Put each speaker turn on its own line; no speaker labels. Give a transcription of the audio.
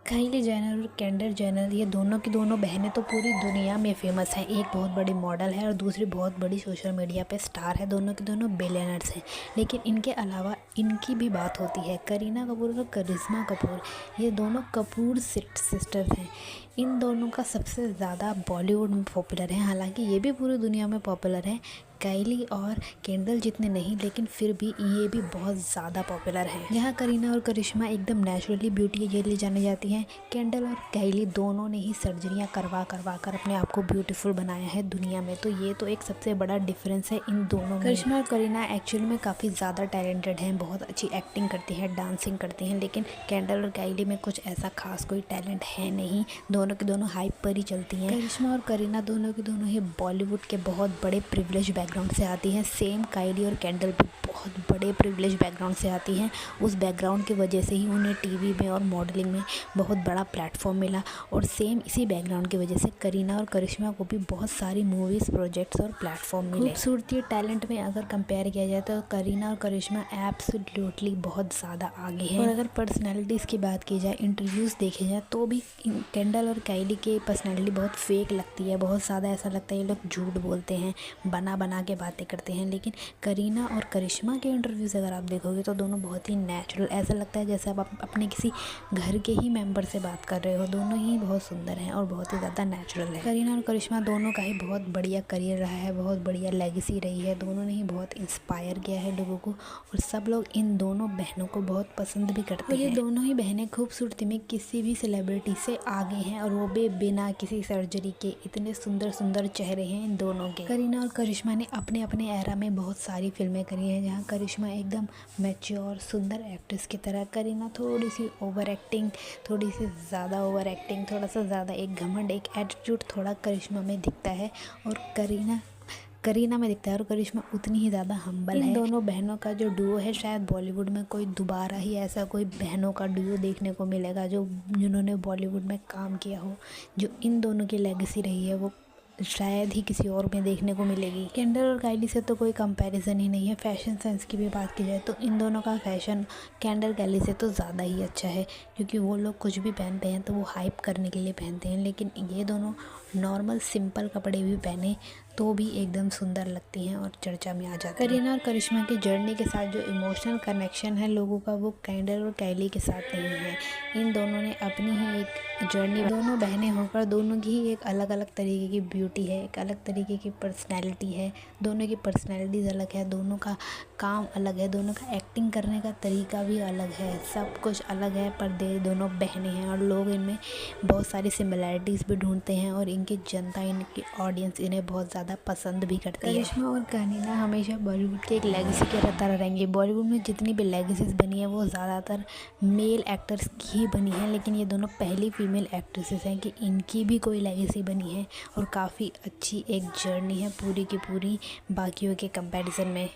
Kylie Jenner और Kendall Jenner ये दोनों की दोनों बहनें तो पूरी दुनिया में फेमस हैं। एक बहुत बड़ी मॉडल है और दूसरी बहुत बड़ी सोशल मीडिया पे स्टार है। दोनों की दोनों बिलियनर्स हैं। लेकिन इनके अलावा इनकी भी बात होती है। करीना कपूर और करिश्मा कपूर ये दोनों कपूर सिस्टर्स हैं। इन दोनों का सबसे ज़्यादा बॉलीवुड में पॉपुलर है। हालांकि ये भी पूरी दुनिया में पॉपुलर है। काइली और केंडल जितने नहीं, लेकिन फिर भी ये भी बहुत ज़्यादा पॉपुलर है। यहाँ करीना और करिश्मा एकदम नेचुरली ब्यूटी के लिए जानी जाती हैं। केंडल और काइली दोनों ने ही सर्जरियाँ करवा कर अपने आप को ब्यूटीफुल बनाया है दुनिया में। तो ये तो एक सबसे बड़ा डिफरेंस है इन दोनों में। करिश्मा और करीना एक्चुअली में काफ़ी ज़्यादा टैलेंटेड हैं, बहुत अच्छी एक्टिंग करती हैं, डांसिंग करती हैं। लेकिन केंडल और काइली में कुछ ऐसा खास कोई टैलेंट है नहीं। दोनों की दोनों हाइप पर ही चलती हैं। करिश्मा और करीना दोनों की दोनों ही बॉलीवुड के बहुत बड़े प्रिविलेज बैकग्राउंड से आती हैं। सेम काइली और केंडल भी बहुत बड़े प्रिविलेज बैकग्राउंड से आती हैं। उस बैकग्राउंड की वजह से ही उन्हें टीवी में और मॉडलिंग में बहुत बड़ा प्लेटफॉर्म मिला। और सेम इसी बैकग्राउंड की वजह से करीना और करिश्मा को भी बहुत सारी मूवीज़, प्रोजेक्ट्स और प्लेटफॉर्म मिले। खूबसूरती टैलेंट में अगर कंपेयर किया जाए तो करीना और करिश्मा एब्सोल्युटली बहुत ज़्यादा आगे हैं। और अगर पर्सनैलिटीज़ की बात की जाए, इंटरव्यूज़ देखे जाए, तो भी केंडल और काइली की पर्सनैलिटी बहुत फेक लगती है। बहुत ज़्यादा ऐसा लगता है ये लोग झूठ बोलते हैं, बना के बातें करते हैं। लेकिन करीना और करिश्मा के इंटरव्यूज़ अगर आप देखोगे तो दोनों बहुत ही नेचुरल, ऐसा लगता है जैसे आप अपने किसी घर के ही मेंबर से बात कर रहे हो। दोनों ही बहुत सुंदर हैं और बहुत ही ज़्यादा नेचुरल है। करीना और करिश्मा दोनों का ही बहुत बढ़िया करियर रहा है, बहुत बढ़िया लेगेसी रही है। दोनों ने ही बहुत इंस्पायर किया है लोगों को और सब लोग इन दोनों बहनों को बहुत पसंद भी करते हैं। ये दोनों ही बहनें खूबसूरती में किसी भी सेलिब्रिटी से आगे हैं और वो भी बिना किसी सर्जरी के। इतने सुंदर सुंदर चेहरे हैं इन दोनों के। करीना और करिश्मा ने अपने अपने एरा में बहुत सारी फिल्में करी हैं, जहाँ करिश्मा एकदम मैच्योर सुंदर एक्ट्रेस की तरह, करीना थोड़ी सी ओवर एक्टिंग, थोड़ी सी ज़्यादा ओवर एक्टिंग, थोड़ा सा ज़्यादा एक घमंड, एक एटीट्यूड थोड़ा करिश्मा में दिखता है और करीना में दिखता है। और करिश्मा उतनी ही ज़्यादा हम्बल है। इन दोनों बहनों का जो डुओ है, शायद बॉलीवुड में कोई दोबारा ही ऐसा कोई बहनों का डुओ देखने को मिलेगा जिन्होंने बॉलीवुड में काम किया हो। जो इन दोनों की लेगेसी रही है वो शायद ही किसी और में देखने को मिलेगी। केंडल और काइली से तो कोई कंपैरिजन ही नहीं है। फैशन सेंस की भी बात की जाए तो इन दोनों का फैशन केंडल काइली से तो ज़्यादा ही अच्छा है, क्योंकि वो लोग कुछ भी पहनते हैं तो वो हाइप करने के लिए पहनते हैं। लेकिन ये दोनों नॉर्मल सिंपल कपड़े भी पहने तो भी एकदम सुंदर लगती हैं और चर्चा में आ जाती हैं। करीना और करिश्मा की जर्नी के साथ जो इमोशनल कनेक्शन है लोगों का, वो केंडल और काइली के साथ नहीं है। इन दोनों ने अपनी ही एक जर्नी, दोनों बहनें होकर दोनों की ही एक अलग अलग तरीके की ब्यूटी है, एक अलग तरीके की पर्सनैलिटी है। दोनों की पर्सनैलिटीज़ अलग है, दोनों का काम अलग है, दोनों का एक्टिंग करने का तरीका भी अलग है, सब कुछ अलग है। पर दोनों बहनें हैं और लोग इनमें बहुत सारी सिमिलैरिटीज़ भी ढूंढते हैं और इनकी जनता, इनकी ऑडियंस इन्हें बहुत ज़्यादा पसंद भी करती है। करिश्मा और करीना हमेशा बॉलीवुड के एक लेगेसी की तरह रहेंगे। बॉलीवुड में जितनी भी लेगेसीज बनी है वो ज़्यादातर मेल एक्टर्स की ही बनी है, लेकिन ये दोनों पहली फीमेल एक्ट्रेसेस हैं कि इनकी भी कोई लेगेसी बनी है और काफ़ी अच्छी एक जर्नी है पूरी की पूरी बाकियों के कंपैरिजन में।